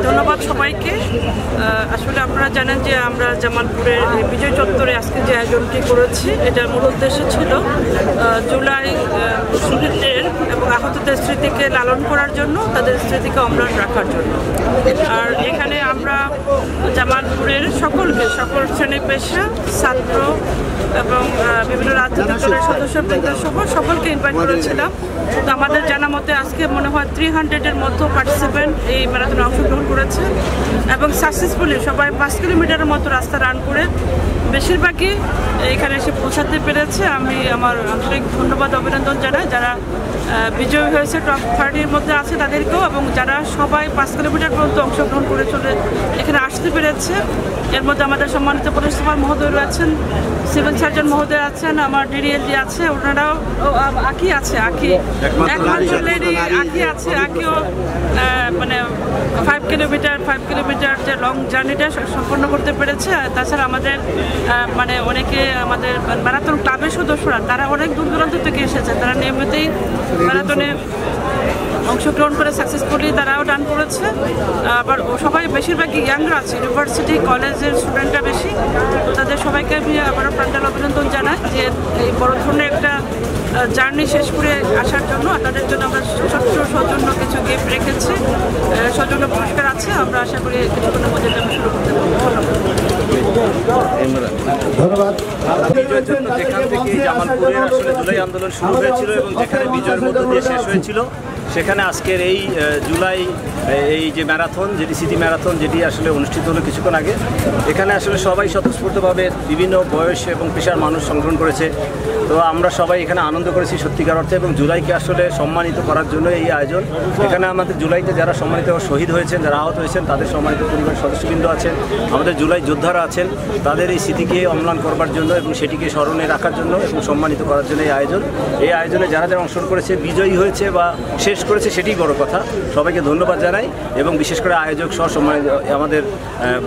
ধন্যবাদ সবাইকে। আসলে আপনারা জানেন যে আমরা জামালপুরের বিজয় চত্বরে আজকে যে আয়োজনটি করেছি, এটার মূল উদ্দেশ্য ছিল জুলাই শহীদদের এবং আহতদের স্মৃতিকে লালন করার জন্য, তাদের স্মৃতিকে অম্লান রাখার জন্য। আর এখানে আমরা জামালপুরের সকল শ্রেণী পেশা, ছাত্র এবং বিভিন্ন রাজনৈতিক দলের সদস্যবৃন্দ সহ সকলকে ইনভাইট করেছিলাম। তো আমাদের জানা মতে আজকে মনে হয় 300-এর মতো পার্টিসিপেন্ট এই ম্যারাথনে অংশগ্রহণ করেছে এবং সাকসেসফুলি সবাই 5 কিলোমিটারের মতো রাস্তা রান করে বেশিরভাগই এখানে এসে পৌঁছাতে পেরেছে। আমি আমার আন্তরিক ধন্যবাদ অভিনন্দন জানাই যারা বিজয়ী হয়েছে, টপ 30-এর মধ্যে আছে তাদেরকেও, এবং যারা সবাই 5 কিলোমিটার পর্যন্ত অংশগ্রহণ করে চলে এখানে আসতে পেরেছে। এর মধ্যে আমাদের সম্মানিত পুলিশ সুপার মহোদয় রয়েছেন, সিভিল সার্জন মহোদয় আছেন, আমার ডিডিএলজি আছে, ওনারাও আঁকি আছে, একমাত্র লেডি আঁকি আছে। আঁকিও মানে 5 কিলোমিটার যে লং জার্নিটা সম্পন্ন করতে পেরেছে। তাছাড়া আমাদের মানে অনেকে আমাদের ম্যারাথন ক্লাবের সদস্যরা তারা অনেক দূর দূরান্ত থেকে এসেছে, তারা নিয়মিতই ম্যারাথনে অংশগ্রহণ করে সাকসেসফুলি তারাও রান করেছে। আবার সবাই বেশিরভাগই ইয়াংরা আছে, ইউনিভার্সিটি কলেজের স্টুডেন্টরা বেশি। তো তাদের সবাইকে আমি আবারও প্রাঞ্জল অভিনন্দন জানাই যে এই বড় ধরনের একটা জার্নি শেষ করে আসার জন্য। আর তাদের জন্য আমরা ছোট্ট সৌজন্য কিছু গিফট রেখেছি, সৌজন্য পুরস্কার আছে। আমরা আশা করি কিছুক্ষণের মধ্যে এটা শুরু করতে পারবো। ধন্যবাদ। যেখান থেকে জামালপুরের আসলে জুলাই আন্দোলন শুরু হয়েছিল এবং যেখানে বিজয়ের মধ্য দিয়ে শেষ হয়েছিল, সেখানে আজকের এই জুলাই এই যে ম্যারাথন, যেটি সিটি ম্যারাথন, যেটি আসলে অনুষ্ঠিত হলো কিছুক্ষণ আগে, এখানে আসলে সবাই স্বতঃস্ফূর্তভাবে বিভিন্ন বয়স এবং পেশার মানুষ অংশগ্রহণ করেছে। তো আমরা সবাই এখানে আনন্দ করেছি সত্যিকার অর্থে, এবং জুলাইকে আসলে সম্মানিত করার জন্য এই আয়োজন। এখানে আমাদের জুলাইতে যারা সম্মানিত শহীদ হয়েছেন, যারা আহত হয়েছেন, তাদের সম্মানিত পরিবার সদস্যবৃন্দ আছেন, আমাদের জুলাই যোদ্ধারা আছেন, তাদের এই স্মৃতিকে অম্লান করবার জন্য এবং সেটিকে স্মরণে রাখার জন্য এবং সম্মানিত করার জন্য এই আয়োজন। এই আয়োজনে যারা যারা অংশগ্রহণ করেছে, বিজয়ী হয়েছে বা শেষ করেছে, সেটিই বড় কথা। সবাইকে ধন্যবাদ জানাই এবং বিশেষ করে আয়োজক সহ সম্মানিত আমাদের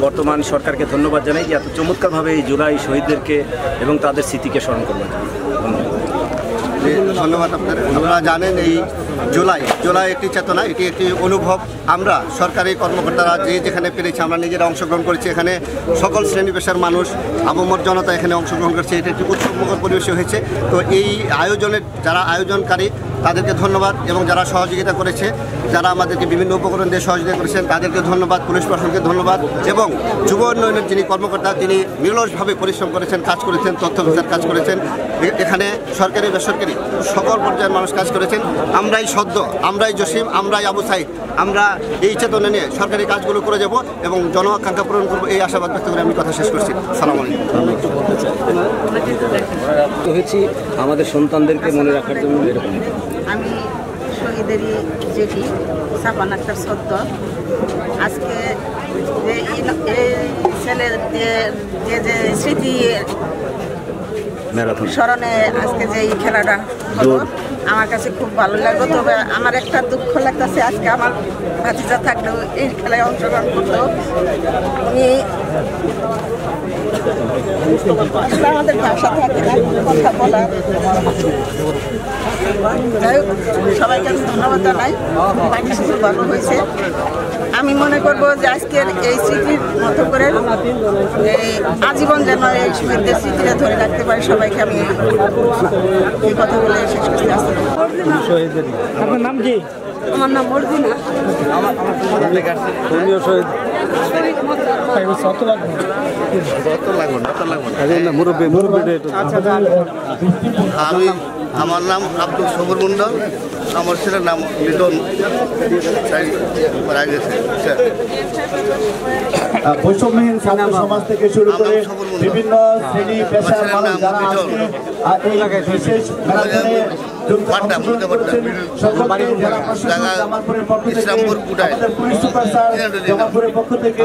বর্তমান সরকারকে ধন্যবাদ জানাই যে এত চমৎকারভাবে এই জুলাই শহীদদেরকে এবং তাদের স্মৃতিকে স্মরণ করবার জন্য। ধন্যবাদ আপনারা জানেন এই জুলাই একটি চেতনা, এটি একটি অনুভব। আমরা সরকারি কর্মকর্তারা যেখানে পেরেছি আমরা নিজেরা অংশগ্রহণ করেছি। এখানে সকল শ্রেণী পেশার মানুষ, আবমর জনতা এখানে অংশগ্রহণ করেছে। এটা একটি উৎসবমুখর পরিবেশে হয়েছে। তো এই আয়োজনের যারা আয়োজনকারী তাদেরকে ধন্যবাদ, এবং যারা সহযোগিতা করেছে, যারা আমাদেরকে বিভিন্ন উপকরণ দিয়ে সহযোগিতা করেছেন তাদেরকে ধন্যবাদ, পুলিশ প্রশাসনকে ধন্যবাদ, এবং যুব উন্নয়নের যিনি কর্মকর্তা তিনি নিরলসভাবে পরিশ্রম করেছেন, কাজ করেছেন, তথ্য বিচার কাজ করেছেন। এখানে সরকারি বেসরকারি সকল পর্যায়ের মানুষ কাজ করেছেন। আমরাই সদ্য, আমরাই জসিম, আমরাই আবু সাইদ, আমরা এই চেতনা নিয়ে সরকারি কাজগুলো করে যাব এবং জনআকাঙ্ক্ষা পূরণ করবো, এই আশাবাদ ব্যক্ত করে আমি কথা শেষ করছি। সালাম আলাইকুম। হয়েছি আমাদের সন্তানদেরকে মনে রাখার জন্য এরকম। আমি শহীদেরই জেঠি সাফান আক্তার সদ্য। আজকে এই ছেলের যে স্মৃতি স্মরণে আজকে যে এই খেলাটা হলো, আমার কাছে খুব ভালো লাগলো। তবে আমার একটা দুঃখ লাগতেছে, আজকে আমার ভাতিজা থাকলেও এই খেলায় অংশগ্রহণ করতো। উনি আমাদের ভাষা থাকে না কথা বলার। যাই হোক, সবাইকে আমি ধন্যবাদ জানাই, খুব ভালো হয়েছে। আমি মনে করবো যে আজকের এই স্মৃতির মতো করে এই আজীবন যেন এই শহীদদের স্মৃতিটা ধরে রাখতে পারি, সবাইকে আমি এই কথা বলে শেষ করতে আসতে। আপনার নাম কি? আমার নাম মর্জিনা। আমার নাম আব্দুল সবুর মন্ডল, আমার ছেলের নাম লিটন। বৈষম্যহীন ছাত্র সমাজ থেকে শুরু করে বিভিন্ন শ্রেণী পেশার মানুষ যারা আজকে এই বিশেষ ম্যারাথনে জামালপুরের পক্ষ থেকে